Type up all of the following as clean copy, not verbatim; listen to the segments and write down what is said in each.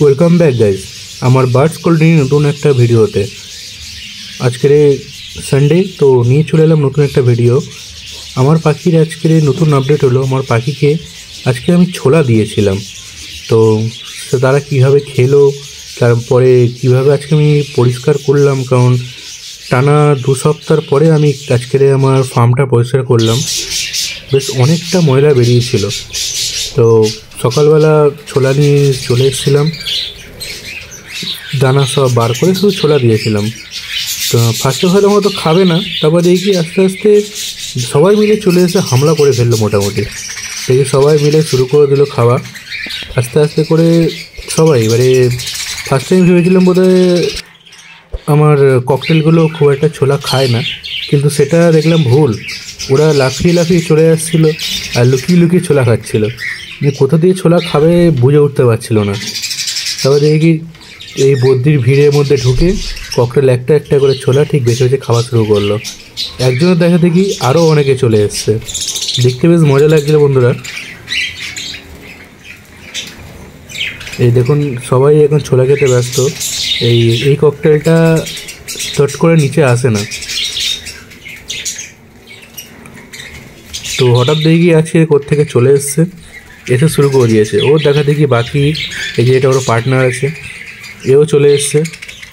Welcome back guys আমার birds cold নিয়ে নতুন একটা ভিডিওতে। আজকের সানডে তো নিয়ে চলে এলাম নতুন একটা ভিডিও। আমার পাখির আজকের নতুন আপডেট হলো, আমার পাখিকে আজকে আমি ছোলা দিয়েছিলাম, তো তারা কীভাবে খেলো, তারপরে কীভাবে আজকে আমি পরিষ্কার করলাম, কারণ টানা 2 সপ্তাহ পরে আমি আজকের আমার ফার্মটা পরিষ্কার করলাম। বেশ অনেকটা ময়লা বেরিয়েছিল, তো সকালবেলা ছোলা নিয়ে চলে এসেছিলাম, দানা সব বার করে শুধু ছোলা দিয়েছিলাম। তো ফার্স্টে হয়তো হয়তো খাবে না, তারপর দেখি আস্তে আস্তে সবাই মিলে চলে এসে হামলা করে ফেললো। মোটামুটি দেখি সবাই মিলে শুরু করে দিল খাওয়া আস্তে আস্তে করে সবাই। এবারে ফার্স্ট টাইম ভেবেছিলাম বোধহয় আমার ককটেলগুলো খুব একটা ছোলা খায় না, কিন্তু সেটা দেখলাম ভুল। ওরা লাফিয়ে লাফিয়ে চলে আসছিলো আর লুকিয়ে লুকিয়ে ছোলা খাচ্ছিলো। কোথা দিয়ে ছোলা খাবে বুঝে উঠতে পারছিল না। তারপর দেখি এই বদ্রির ভিড়ের মধ্যে ঢুকে ককটেল একটা একটা করে ছোলা ঠিক বেছে বেছে খাওয়া শুরু করলো। একজনের দেখা দেখি আরও অনেকে চলে এসছে, দেখতে বেশ মজা লাগছিল বন্ধুরা। এই দেখুন সবাই এখন ছোলা খেতে ব্যস্ত। এই ককটেলটা চট করে নিচে আসে না, তো হঠাৎ দেখি আজকে কোত্থেকে চলে এসছে, এসে শুরু করে দিয়েছে। ও দেখা দেখি বাকি এই যে এটা ওর পার্টনার আছে, এও চলে এসছে,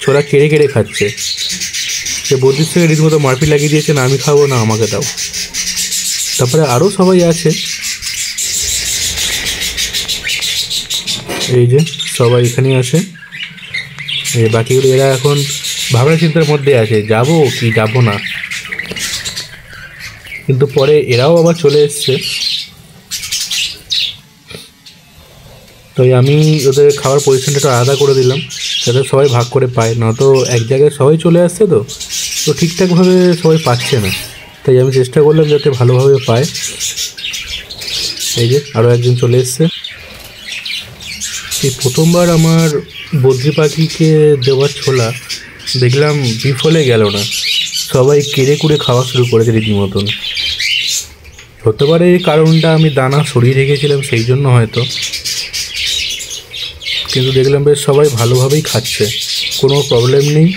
ছোলা কেড়ে কেড়ে খাচ্ছে। সে বদ্রির থেকে রীতিমতো মারপিট লাগিয়ে দিয়েছে, না আমি খাবো না আমাকে দাও। তারপরে আরও সবাই আছে, এই যে সবাই এখানেই আছে। এই বাকিগুলো এরা এখন ভাবনা চিন্তার মধ্যে আছে, যাবো কি যাবো না, কিন্তু পরে এরাও আবার চলে এসছে। তো আমি ওদের খাওয়ার পজিশনটা একটু আলাদা করে দিলাম, যাতে সবাই ভাগ করে পায়, না তো এক জায়গায় সবাই চলে আসছে তো ঠিকঠাকভাবে সবাই পাচ্ছে না। তাই আমি চেষ্টা করলাম যাতে ভালোভাবে পায়। এই যে আরও একজন চলে এসছে। এই প্রথমবার আমার বদ্রি পাখিকে দেওয়ার ছোলা দেখলাম বিফলে গেল না, সবাই কেড়ে কুড়ে খাওয়া শুরু করেছে রীতিমতন। হতে পারে এই কারণটা আমি দানা সরিয়ে রেখেছিলাম সেই জন্য হয়তো, কিন্তু দেখলাম বেশ সবাই ভালোভাবেই খাচ্ছে, কোনো প্রবলেম নেই।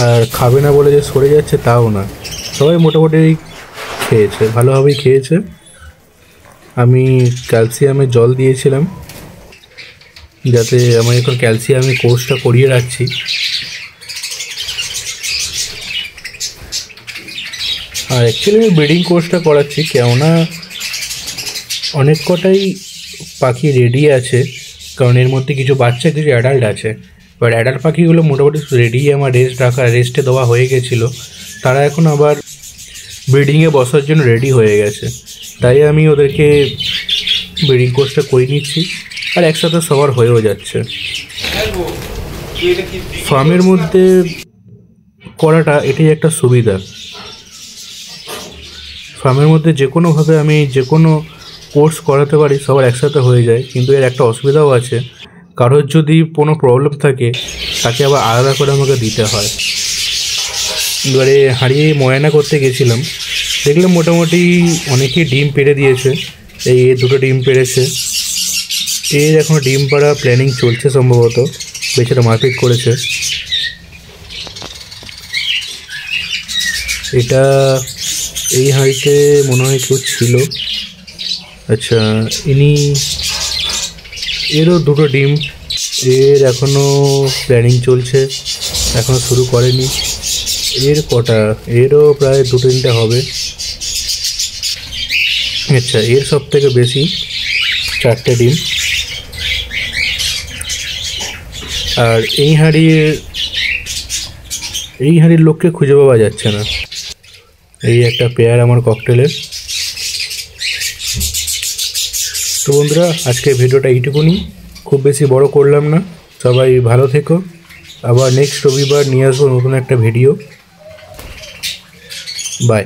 আর খাবে না বলে যে সরে যাচ্ছে তাও না, সবাই মোটামুটি খেয়েছে, ভালোভাবেই খেয়েছে। আমি ক্যালসিয়ামের জল দিয়েছিলাম, যাতে আমার এখন ক্যালসিয়ামের কোর্সটা করিয়ে রাখছি। আর অ্যাকচুয়ালি আমি ব্রিডিং কোর্সটা করাচ্ছি, কেননা অনেক কটাই পাখি রেডি আছে, কারণ এর মধ্যে কিছু বাচ্চা কিছু অ্যাডাল্ট আছে। এবার অ্যাডাল্ট পাখিগুলো মোটামুটি রেডি, আমার রেস্টে দেওয়া হয়ে গেছিলো, তারা এখন আবার ব্রিডিংয়ে বসার জন্য রেডি হয়ে গেছে। তাই আমি ওদেরকে ব্রিডিং কোর্সটা করে নিচ্ছি, আর একসাথে সবার হয়েও যাচ্ছে। ফার্মের মধ্যে করাটা এটাই একটা সুবিধা, ফার্মের মধ্যে যে কোনোভাবে আমি যে কোনো কোর্স করাতে পারি, সবার একসাথে হয়ে যায়। কিন্তু এর একটা অসুবিধাও আছে, কারোর যদি কোনো প্রবলেম থাকে তাকে আবার আলাদা করে আমাকে দিতে হয়। এবারে হারিয়ে ময়না করতে গেছিলাম, দেখলাম মোটামুটি অনেকেই ডিম পেড়ে দিয়েছে। এই 2টো ডিম পেড়েছে, এর এখনও ডিম পাড়া প্ল্যানিং চলছে, সম্ভবত বেচারা মারপিট করেছে। এটা এই হাঁড়িতে মনে হয় কেউ ছিল। আচ্ছা, এরও 2টো ডিম, এর এখনও প্ল্যানিং চলছে, এখনও শুরু করেনি। এর কটা, এরও প্রায় 2-3টে হবে। আচ্ছা, এর সব থেকে বেশি 4টে ডিম। আর এই হাঁড়ির লোককে খুঁজে পাওয়া যাচ্ছে না। এই একটা পেয়ার আমার ককটেলের। তো বন্ধুরা, আজকে ভিডিওটা এইটুকুনি, খুব বেশি বড় করলাম না। সবাই ভালো থেকো, আবার নেক্সট রবিবার নিয়ে আসবো নতুন একটা ভিডিও। বাই।